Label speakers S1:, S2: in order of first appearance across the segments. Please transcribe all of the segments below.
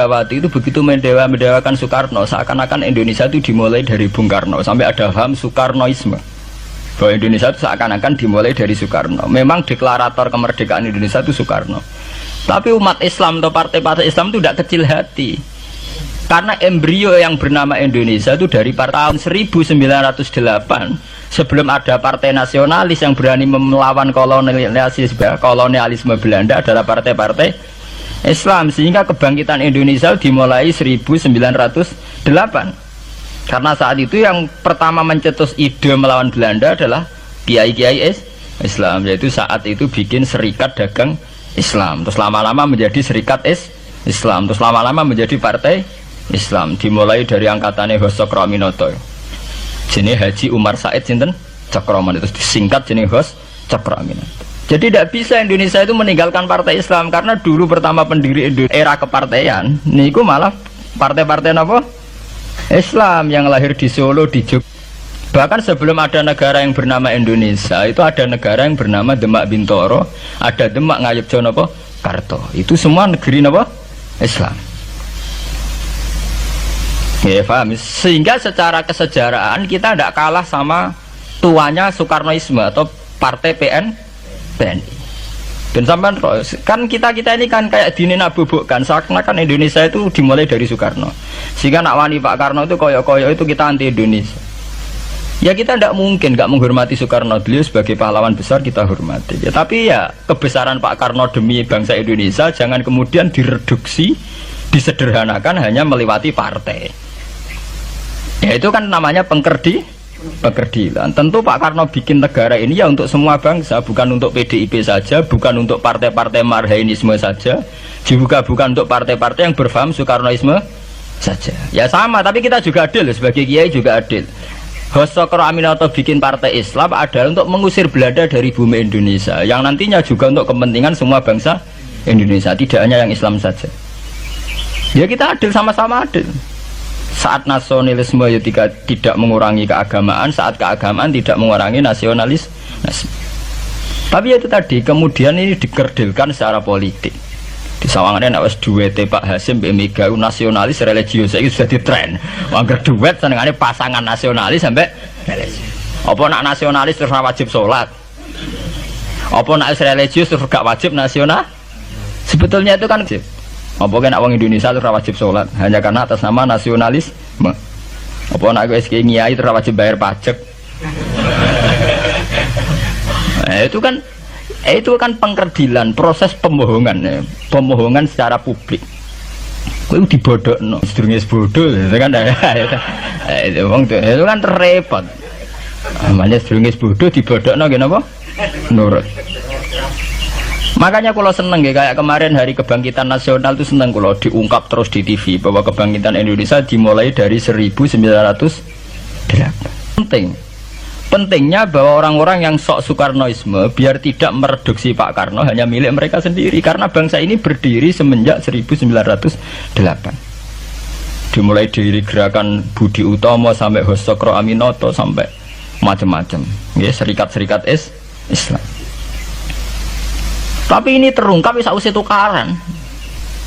S1: Megawati itu begitu mendewakan Soekarno, seakan-akan Indonesia itu dimulai dari Bung Karno, sampai ada paham Soekarnoisme bahwa Indonesia itu seakan-akan dimulai dari Soekarno. Memang deklarator kemerdekaan Indonesia itu Soekarno, tapi umat Islam atau partai-partai Islam itu tidak kecil hati, karena embrio yang bernama Indonesia itu dari tahun 1908, sebelum ada partai nasionalis yang berani melawan kolonialisme Belanda adalah partai-partai Islam, sehingga kebangkitan Indonesia dimulai 1908. Karena saat itu yang pertama mencetus ide melawan Belanda adalah kiai-kiai Islam, yaitu saat itu bikin serikat dagang Islam, terus lama-lama menjadi serikat Islam, terus lama-lama menjadi partai Islam, dimulai dari angkatannya Hos Cokroaminoto. Jenis Haji Umar Said sinten Cokroaminoto, itu disingkat jenis Hos Cokroaminoto. Jadi tidak bisa Indonesia itu meninggalkan partai Islam, karena dulu pertama pendiri era kepartaian niku malah partai-partai apa? Islam yang lahir di Solo, di Jogja. Bahkan sebelum ada negara yang bernama Indonesia, itu ada negara yang bernama Demak Bintoro, ada Demak Ngayogjakarta apa? Karto. Itu semua negeri apa? Islam. Ya paham. Sehingga secara kesejarahan kita tidak kalah sama tuanya Soekarnoisme atau partai PNI. Dan sampai kan kita ini kan kayak dinabubukkan seakan-akan Indonesia itu dimulai dari Soekarno, sehingga nak wani Pak Karno itu koyo-koyo itu kita anti Indonesia. Ya kita tidak mungkin nggak menghormati Soekarno, beliau sebagai pahlawan besar kita hormati ya, tapi ya kebesaran Pak Karno demi bangsa Indonesia jangan kemudian direduksi, disederhanakan hanya melewati partai. Ya itu kan namanya pekerdilan. Tentu Pak Karno bikin negara ini ya untuk semua bangsa, bukan untuk PDIP saja, bukan untuk partai-partai marhainisme saja, juga bukan untuk partai-partai yang berfaham Soekarnoisme saja. Ya sama, tapi kita juga adil, sebagai kiai juga adil. Hos Cokroaminoto bikin partai Islam adalah untuk mengusir Belanda dari bumi Indonesia, yang nantinya juga untuk kepentingan semua bangsa Indonesia, tidak hanya yang Islam saja. Ya kita adil, sama-sama adil. Saat nasionalisme ya tidak mengurangi keagamaan, saat keagamaan tidak mengurangi nasionalis. Tapi itu tadi kemudian ini dikerdilkan secara politik. Di sawangannya nak wis duwete Pak Hasim Mbak Mega nasionalis religius itu sudah ditren. Angger duet senengane pasangan nasionalis sampai religius. Apa nak nasionalis terus wajib sholat? Apa nak religius terus gak wajib nasional? Sebetulnya itu kan wajib. Apa kan orang Indonesia itu wajib sholat hanya karena atas nama nasionalisme? Apa nak SK Nyai itu wajib bayar pajak? Itu kan pengkerdilan, proses pembohongan ya. Pembohongan secara publik. Kau dibodokno, sedurunge bodoh, itu kan itu kan repot. Namanya sedurunge bodoh dibodokno kenapa? Nurut. Makanya kalau seneng ya, kayak kemarin Hari Kebangkitan Nasional itu seneng kalau diungkap terus di TV bahwa kebangkitan Indonesia dimulai dari 1908. Pentingnya bahwa orang-orang yang sok Soekarnoisme biar tidak mereduksi Pak Karno hanya milik mereka sendiri, karena bangsa ini berdiri semenjak 1908. Dimulai dari gerakan Budi Utomo sampai Hos Cokroaminoto sampai macam-macam ya, serikat-serikat Islam. Tapi ini terungkap sausé tukaran.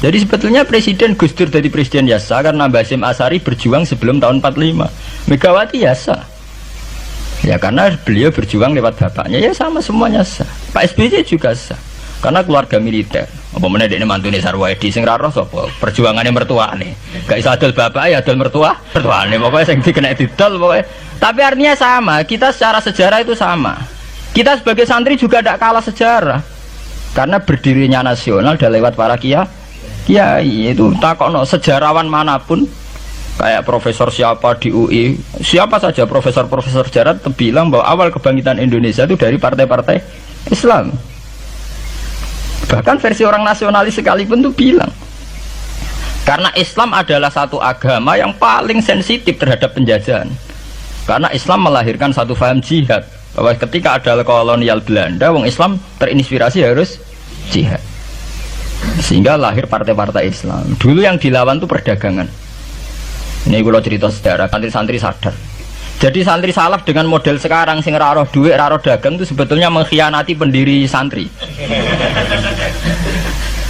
S1: Jadi sebetulnya Presiden Gus Dur dari Presiden Yasa karena Basim Asari berjuang sebelum tahun 45. Megawati Yasa. Ya karena beliau berjuang lewat bapaknya, ya sama semuanya sah. Pak SBY juga sah. Karena keluarga militer. Apa meneh dekne mantune Sarwaedi sing ra roh sapa? Perjuangane mertuane. Gak iso adol bapak ya adol mertuane. Pokoke sing dikena didol pokoke. Tapi artinya sama, kita secara sejarah itu sama. Kita sebagai santri juga tidak kalah sejarah. Karena berdirinya nasional udah lewat para kiai itu takokno sejarawan manapun kayak profesor siapa di UI, siapa saja profesor sejarah bilang bahwa awal kebangkitan Indonesia itu dari partai-partai Islam. Bahkan versi orang nasionalis sekalipun tuh bilang karena Islam adalah satu agama yang paling sensitif terhadap penjajahan, karena Islam melahirkan satu paham jihad, bahwa ketika ada kolonial Belanda, wong Islam terinspirasi harus jihad, sehingga lahir partai-partai Islam. Dulu yang dilawan itu perdagangan. Ini kalau cerita sejarah, santri-santri sadar. Jadi santri salaf dengan model sekarang sing raroh duit, raroh dagang itu sebetulnya mengkhianati pendiri santri.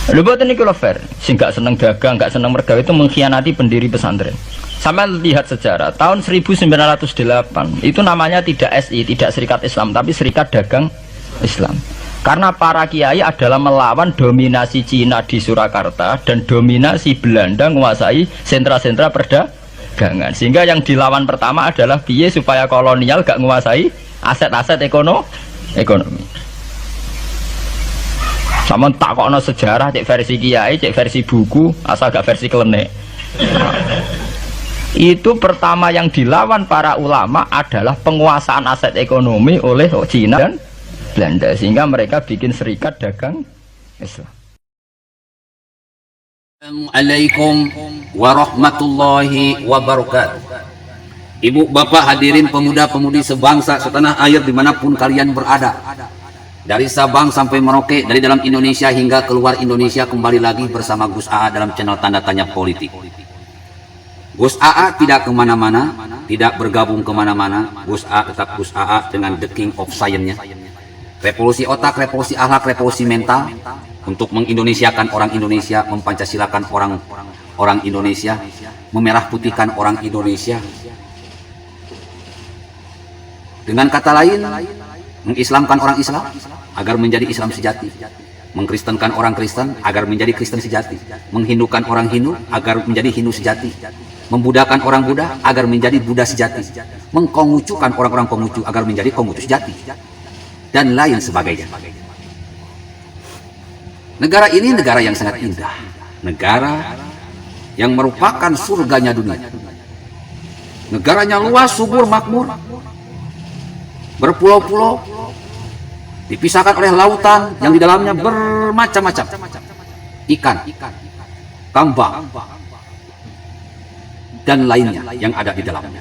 S1: Lho mboten niku lho fair. Sing gak seneng dagang, gak seneng mergawe itu mengkhianati pendiri pesantren. Sama lihat sejarah, tahun 1908 itu namanya tidak SI, tidak Serikat Islam, tapi Serikat Dagang Islam. Karena para kiai adalah melawan dominasi Cina di Surakarta dan dominasi Belanda menguasai sentra-sentra perdagangan. Sehingga yang dilawan pertama adalah piye supaya kolonial gak menguasai aset-aset ekonomi. Sama takokno sejarah, cek versi kiai, cek versi buku, asal gak versi klenek. Itu pertama yang dilawan para ulama adalah penguasaan aset ekonomi oleh Cina dan Belanda, sehingga mereka bikin Serikat Dagang Islam.
S2: Assalamualaikum warahmatullahi wabarakatuh. Ibu bapak hadirin pemuda-pemudi sebangsa setanah air dimanapun kalian berada, dari Sabang sampai Merauke, dari dalam Indonesia hingga keluar Indonesia, kembali lagi bersama Gus AA dalam channel Tanda Tanya Politik. Gus AA tidak kemana-mana, tidak bergabung kemana-mana. Gus AA tetap Gus AA dengan the king of science-nya. Revolusi otak, revolusi akhlak, revolusi mental untuk mengindonesiakan orang Indonesia, mempancasilakan orang Indonesia, memerah putihkan orang Indonesia. Dengan kata lain, mengislamkan orang Islam agar menjadi Islam sejati, mengkristenkan orang Kristen agar menjadi Kristen sejati, menghindukan orang Hindu agar menjadi Hindu sejati, membudakan orang Buddha agar menjadi Buddha sejati, mengkongucukan orang-orang Konghucu agar menjadi Konghucu sejati, dan lain sebagainya. Negara ini negara yang sangat indah, negara yang merupakan surganya dunia. Negaranya luas, subur, makmur, berpulau-pulau, dipisahkan oleh lautan yang di dalamnya bermacam-macam ikan, kambang, dan lainnya yang ada di dalamnya.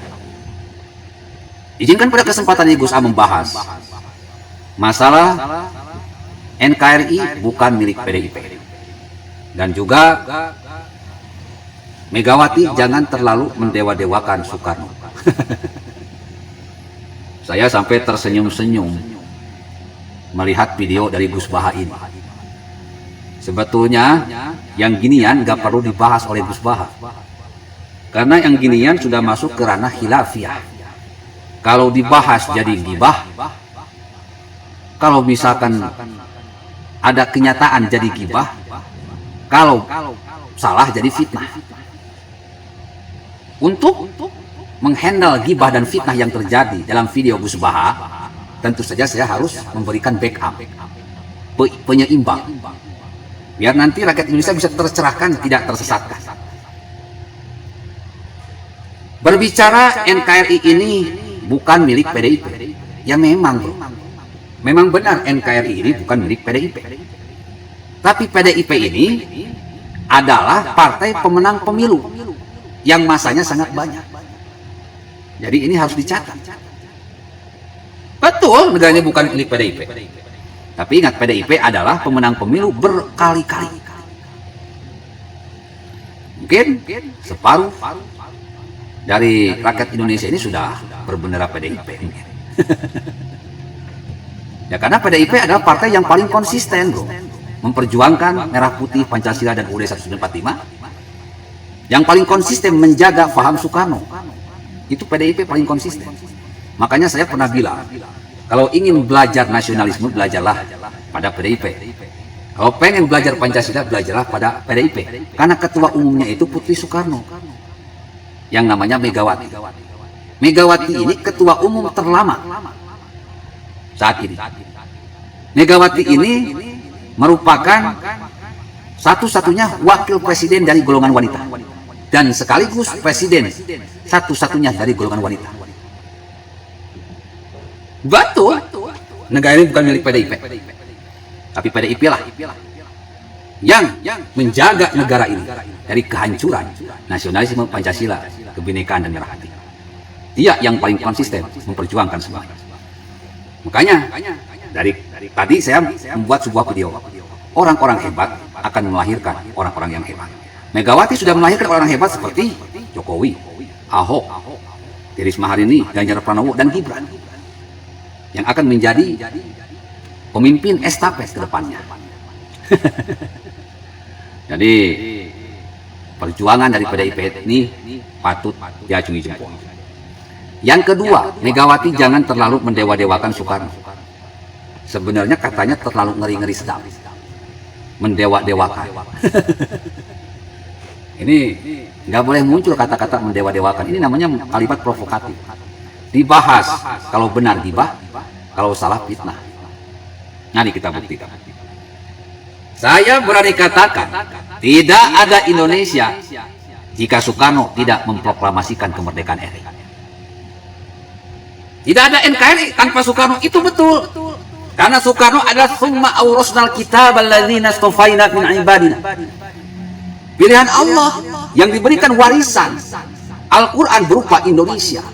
S2: Izinkan pada kesempatan ini Gus A membahas masalah NKRI bukan milik PDIP, dan juga Megawati jangan terlalu mendewa-dewakan Soekarno. Saya sampai tersenyum-senyum melihat video dari Gus Baha ini. Sebetulnya yang ginian gak perlu dibahas oleh Gus Baha, karena yang ginian sudah masuk ke ranah khilafiyah. Kalau dibahas jadi gibah, kalau misalkan ada kenyataan jadi gibah, kalau salah jadi fitnah. Untuk menghandle gibah dan fitnah yang terjadi dalam video Gus Baha, tentu saja saya harus memberikan backup, penyeimbang, biar nanti rakyat Indonesia bisa tercerahkan, tidak tersesatkan. Berbicara NKRI ini bukan milik PDIP, ya memang bro, memang benar NKRI ini bukan milik PDIP. Tapi PDIP ini adalah partai pemenang pemilu yang masanya sangat banyak. Jadi ini harus dicatat. Betul, negaranya bukan milik PDIP. Tapi ingat, PDIP adalah pemenang pemilu berkali-kali. Mungkin separuh dari rakyat Indonesia ini sudah berbendera PDIP. Ya karena PDIP adalah partai yang paling konsisten, bro, memperjuangkan merah putih, Pancasila, dan UUD 1945. Yang paling konsisten menjaga paham Soekarno. Itu PDIP paling konsisten. Makanya saya pernah bilang, kalau ingin belajar nasionalisme, belajarlah pada PDIP. Kalau pengen belajar Pancasila, belajarlah pada PDIP. Karena ketua umumnya itu Putri Soekarno, yang namanya Megawati. Megawati ini ketua umum terlama saat ini. Megawati ini merupakan satu-satunya wakil presiden dari golongan wanita, dan sekaligus presiden satu-satunya dari golongan wanita. Betul, negara ini bukan milik PDIP, tapi PDIP lah yang menjaga negara ini dari kehancuran nasionalisme, Pancasila, kebinekaan, dan merah putih. Dia yang paling konsisten memperjuangkan semuanya. Makanya dari tadi saya membuat sebuah video, orang-orang hebat akan melahirkan orang-orang yang hebat. Megawati sudah melahirkan orang hebat seperti Jokowi, Ahok, Risma hari ini, Ganjar Pranowo, dan Gibran, yang akan menjadi pemimpin estafet ke depannya. Jadi perjuangan dari PDIP ini patut diacungi jempol. Yang kedua, Megawati jangan terlalu mendewa-dewakan Soekarno. Sebenarnya katanya terlalu ngeri-ngeri sedap, mendewa-dewakan. Ini nggak boleh muncul kata-kata mendewa-dewakan. Ini namanya kalimat provokatif. Dibahas kalau benar gibah, kalau salah fitnah. Nanti kita buktikan. Saya berani katakan, tidak ada Indonesia jika Soekarno tidak memproklamasikan kemerdekaan RI. Tidak ada NKRI tanpa Soekarno, itu betul. Karena Soekarno adalah summa awrasnal kitab alladzina astafaina min ibadina. Pilihan Allah yang diberikan warisan Al-Quran berupa Indonesia.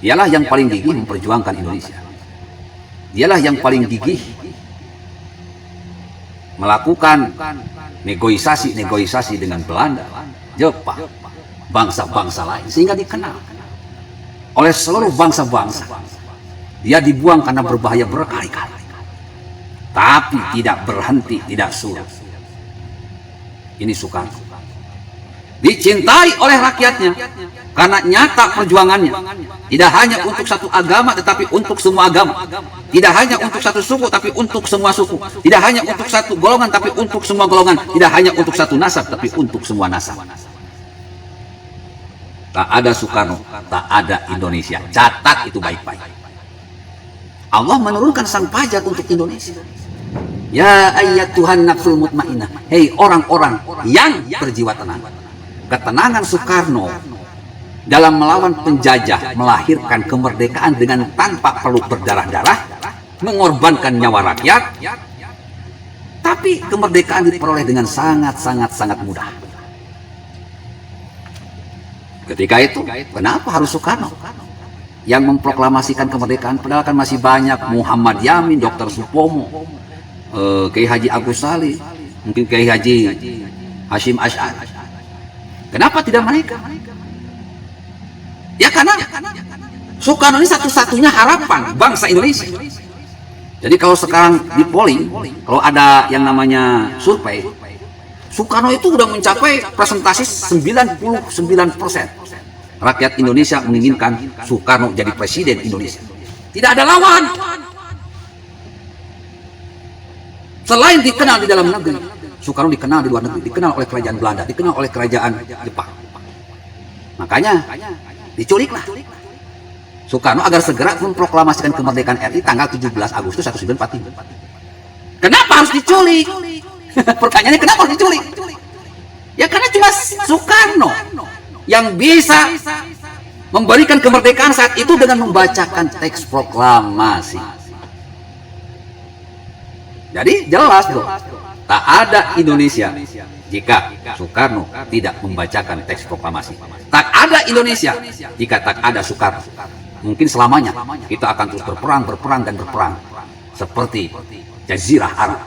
S2: Dialah yang paling gigih memperjuangkan Indonesia. Dialah yang paling gigih melakukan negosiasi dengan Belanda, Jepang, bangsa-bangsa lain, sehingga dikenal oleh seluruh bangsa-bangsa. Dia dibuang karena berbahaya berkali-kali, tapi tidak berhenti, tidak surut. Ini Soekarno dicintai oleh rakyatnya karena nyata perjuangannya, tidak hanya untuk satu agama tetapi untuk semua agama, tidak hanya untuk satu suku tapi untuk semua suku, tidak hanya untuk satu golongan tapi untuk semua golongan, tidak hanya untuk satu nasab tapi untuk semua nasab. Tak ada Soekarno, tak ada Indonesia. Catat itu baik-baik. Allah menurunkan sang pajak untuk Indonesia. Ya ayyatuhan nafsul mutmainnah, hei orang-orang yang berjiwa tenang. Ketenangan Soekarno dalam melawan penjajah, melahirkan kemerdekaan dengan tanpa perlu berdarah-darah, mengorbankan nyawa rakyat, tapi kemerdekaan diperoleh dengan sangat mudah. Ketika itu, kenapa harus Soekarno yang memproklamasikan kemerdekaan? Padahal kan masih banyak Muhammad Yamin, Dr. Supomo, Kiai Haji Agus Salih, mungkin Kiai Haji Hashim Asy'ari. Kenapa tidak mereka? Ya karena Soekarno ini satu-satunya harapan bangsa Indonesia. Jadi kalau sekarang di polling, kalau ada yang namanya survei, Soekarno itu sudah mencapai presentasi 99%. Rakyat Indonesia menginginkan Soekarno jadi presiden Indonesia. Tidak ada lawan. Selain dikenal di dalam negeri, Soekarno dikenal di luar negeri, dikenal oleh kerajaan Belanda, dikenal oleh kerajaan Jepang. Makanya diculiklah Soekarno agar segera memproklamasikan kemerdekaan RI tanggal 17 Agustus 1945. Kenapa harus diculik? Pertanyaannya kenapa harus diculik? Ya karena cuma Soekarno yang bisa memberikan kemerdekaan saat itu dengan membacakan teks proklamasi. Jadi jelas dong, tak ada Indonesia jika Soekarno tidak membacakan teks proklamasi. Tak ada Indonesia jika tak ada Soekarno. Mungkin selamanya kita akan terus berperang. Seperti Jazirah Arab,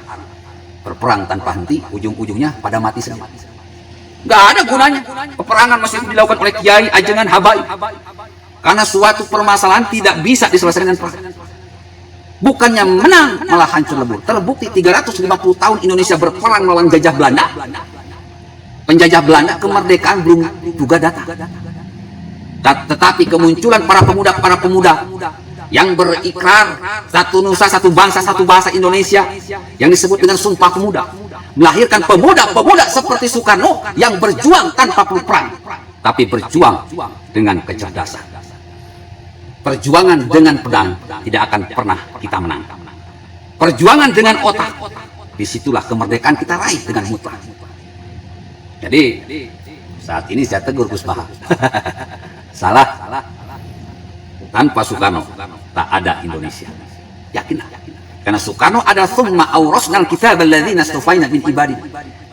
S2: berperang tanpa henti, ujung-ujungnya pada mati sendiri. Nggak ada gunanya. Peperangan masih dilakukan oleh kiai, ajengan, habaib. Karena suatu permasalahan tidak bisa diselesaikan dengan perang. Bukannya menang, malah hancur lebur. Terbukti 350 tahun Indonesia berperang melawan jajah Belanda. Penjajah Belanda, kemerdekaan belum juga datang. Tetapi kemunculan para pemuda yang berikrar satu nusa, satu bangsa, satu bahasa Indonesia yang disebut dengan Sumpah Pemuda, melahirkan pemuda-pemuda seperti Soekarno yang berjuang tanpa perlu perang, tapi berjuang dengan kecerdasan. Perjuangan dengan pedang tidak akan pernah kita menang. Perjuangan dengan otak, disitulah kemerdekaan kita raih dengan mutlak. Jadi saat ini saya tegur Gus Baha. Salah. Tanpa Soekarno tak ada Indonesia. Yakinlah. Karena Soekarno adalah summa awrasnal kitab alladzina astafaina min ibadina.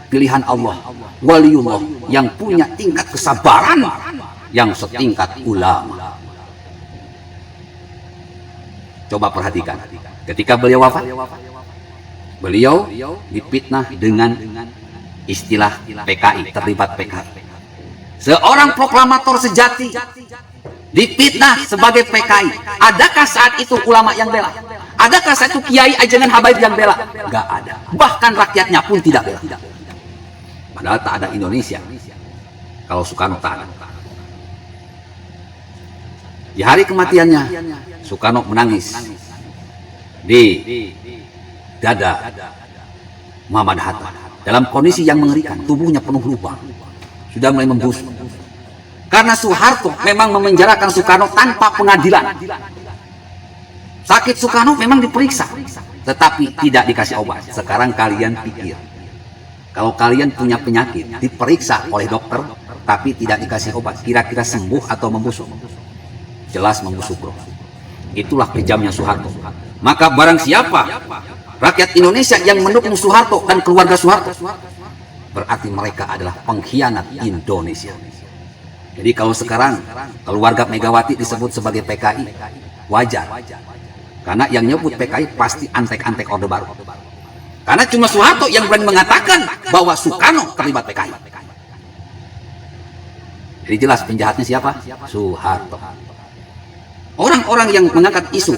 S2: Pilihan Allah, waliullah yang punya tingkat kesabaran yang setingkat ulama. Coba perhatikan, ketika beliau wafat, beliau dipitnah dengan istilah PKI, terlibat PKI. Seorang proklamator sejati dipitnah sebagai PKI. Adakah saat itu ulama yang bela? Adakah satu kiai ajangan habaib yang bela? Gak ada. Bahkan rakyatnya pun tidak bela. Padahal tak ada Indonesia kalau Soekarno tak ada. Di hari kematiannya, Soekarno menangis di dada Muhammad Hatta dalam kondisi yang mengerikan, tubuhnya penuh lubang, sudah mulai membusuk. Karena Soeharto memang memenjarakan Soekarno tanpa pengadilan. Sakit Soekarno memang diperiksa, tetapi tidak dikasih obat. Sekarang kalian pikir, kalau kalian punya penyakit, diperiksa oleh dokter, tapi tidak dikasih obat, kira-kira sembuh atau membusuk? Jelas membusuk, bro. Itulah kejamnya Soeharto. Maka barang siapa rakyat Indonesia yang mendukung Soeharto dan keluarga Soeharto, berarti mereka adalah pengkhianat Indonesia. Jadi kalau sekarang keluarga Megawati disebut sebagai PKI, wajar. Karena yang nyebut PKI pasti antek-antek Orde Baru. Karena cuma Soeharto yang berani mengatakan bahwa Soekarno terlibat PKI. Jadi jelas penjahatnya siapa? Soeharto. Orang-orang yang mengangkat isu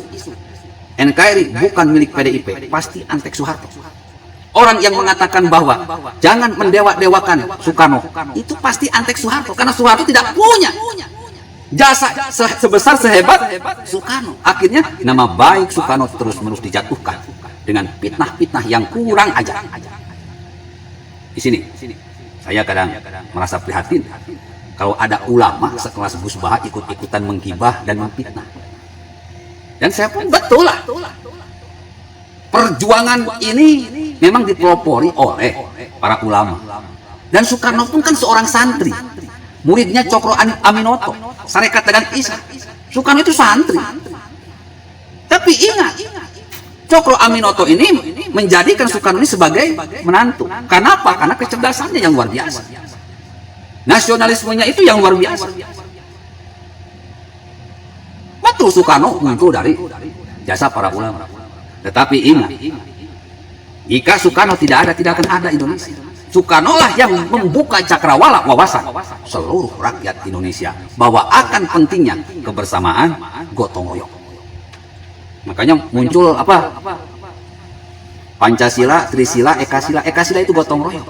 S2: NKRI bukan milik PDIP pasti antek Soeharto. Orang yang mengatakan bahwa jangan mendewa-dewakan Soekarno, itu pasti antek Soeharto, karena Soeharto tidak punya jasa sebesar sehebat Soekarno. Akhirnya nama baik Soekarno terus-menerus dijatuhkan dengan fitnah-fitnah yang kurang ajar. Di sini saya kadang merasa prihatin kalau ada ulama sekelas Gus Baha ikut-ikutan menggibah dan memfitnah. Dan saya pun betul lah, perjuangan ini memang dipelopori oleh para ulama. Dan Soekarno pun kan seorang santri, muridnya Cokro Aminoto, Sarekat Dagang Islam. Soekarno itu santri. Tapi ingat, Cokro Aminoto ini menjadikan Soekarno ini sebagai menantu. Kenapa? Karena kecerdasannya yang luar biasa, nasionalismenya itu yang luar biasa. Betul, Soekarno muncul dari jasa para ulama. Tetapi ingat, jika Soekarno tidak ada, tidak akan ada Indonesia. Soekarno lah yang membuka cakrawala wawasan seluruh rakyat Indonesia bahwa akan pentingnya kebersamaan, gotong royong. Makanya muncul apa? Pancasila, Trisila, Ekasila. Ekasila itu gotong royong.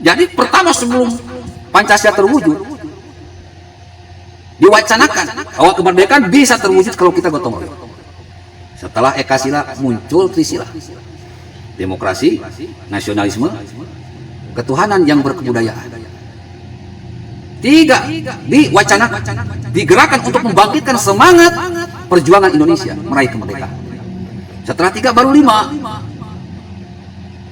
S2: Jadi pertama sebelum Pancasila terwujud, diwacanakan bahwa kemerdekaan bisa terwujud kalau kita gotong royong. Setelah Ekasila muncul Trisila, demokrasi, nasionalisme, ketuhanan yang berkebudayaan. Tiga diwacanakan, digerakkan untuk membangkitkan semangat perjuangan Indonesia meraih kemerdekaan. Setelah tiga baru lima,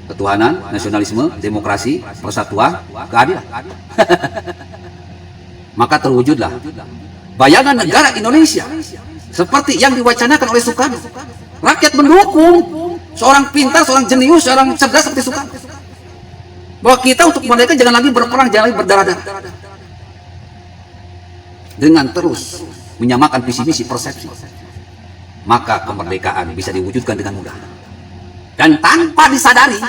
S2: ketuhanan, nasionalisme, demokrasi, persatuan, keadilan. Maka terwujudlah bayangan negara Indonesia seperti yang diwacanakan oleh Soekarno. Rakyat mendukung seorang pintar, seorang jenius, seorang cerdas seperti Soekarno, bahwa kita untuk kemerdekaan jangan lagi berperang, jangan lagi berdarah-darah. Dengan terus menyamakan visi misi persepsi, maka kemerdekaan bisa diwujudkan dengan mudah. Dan tanpa disadari,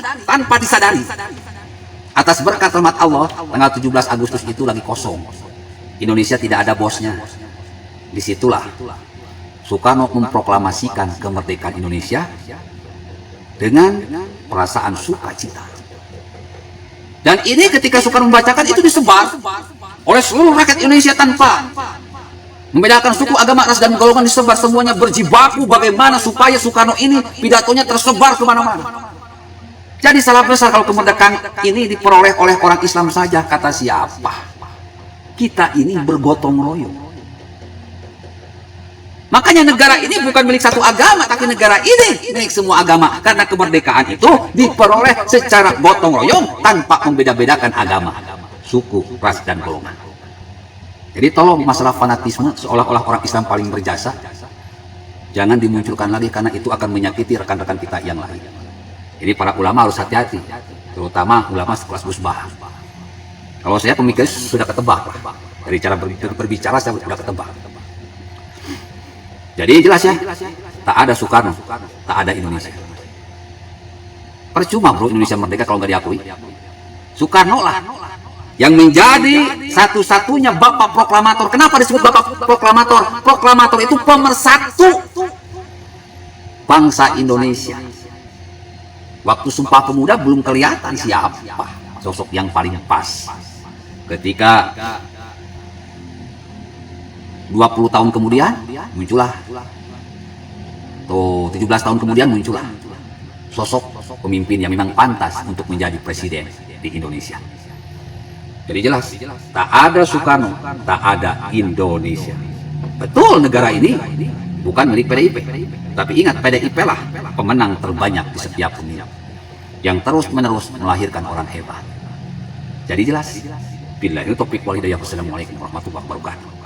S2: atas berkat rahmat Allah, tanggal 17 Agustus itu lagi kosong. Indonesia tidak ada bosnya. Disitulah Soekarno memproklamasikan kemerdekaan Indonesia dengan perasaan sukacita. Dan ini ketika Soekarno membacakan itu disebar oleh seluruh rakyat Indonesia tanpa membedakan suku, agama, ras, dan golongan, disebar semuanya berjibaku bagaimana supaya Soekarno ini pidatonya tersebar kemana-mana. Jadi salah besar kalau kemerdekaan ini diperoleh oleh orang Islam saja. Kata siapa? Kita ini bergotong royong. Makanya negara ini bukan milik satu agama, tapi negara ini milik semua agama. Karena kemerdekaan itu diperoleh secara gotong royong tanpa membeda-bedakan agama, suku, ras, dan golongan. Jadi tolong masalah fanatisme seolah-olah orang Islam paling berjasa, jangan dimunculkan lagi, karena itu akan menyakiti rekan-rekan kita yang lain. Jadi para ulama harus hati-hati, terutama ulama sekelas Gus Baha. Kalau saya pemikir sudah ketebak, dari cara berbicara saya sudah ketebak. Jadi jelas ya, tak ada Soekarno, tak ada Indonesia. Percuma bro Indonesia merdeka kalau nggak diakui. Soekarno lah yang menjadi satu-satunya bapak proklamator. Kenapa disebut bapak proklamator? Proklamator itu pemersatu. bangsa Indonesia. Waktu Sumpah Pemuda belum kelihatan siapa sosok yang paling pas. Ketika 20 tahun kemudian muncullah, atau 17 tahun kemudian muncullah sosok pemimpin yang memang pantas untuk menjadi presiden di Indonesia. Jadi jelas, tak ada Soekarno, tak ada Indonesia. Betul, negara ini bukan milik PDIP, tapi ingat, PDIP lah pemenang terbanyak di setiap pemilu, yang terus-menerus melahirkan orang hebat. Jadi jelas, bila ini topik walhidayah. Wassalamualaikum warahmatullahi wabarakatuh.